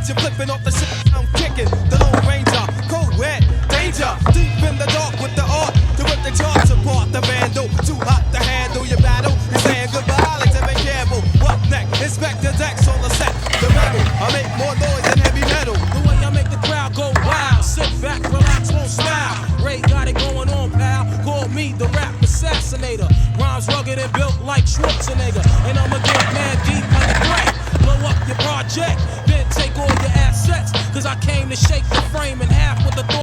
beats, you're flipping off the shit I'm kicking. The Lone Ranger, cold red, danger. Deep in the dark with the art to rip the charts apart. The vandal, too hot to handle your battle. You're saying goodbye like Evan Campbell. What next? Inspect the decks on the set. The rebel, I make more noise than heavy metal. The way I make the crowd go wild. Sit back, relax, won't smile. Ray got it going on, pal. Call me the rap assassinator. Rhymes rugged and built like Schwarzenegger. And I'ma get mad deep like a threat. Blow up your project, then take all your assets. Cause I came to shake the frame and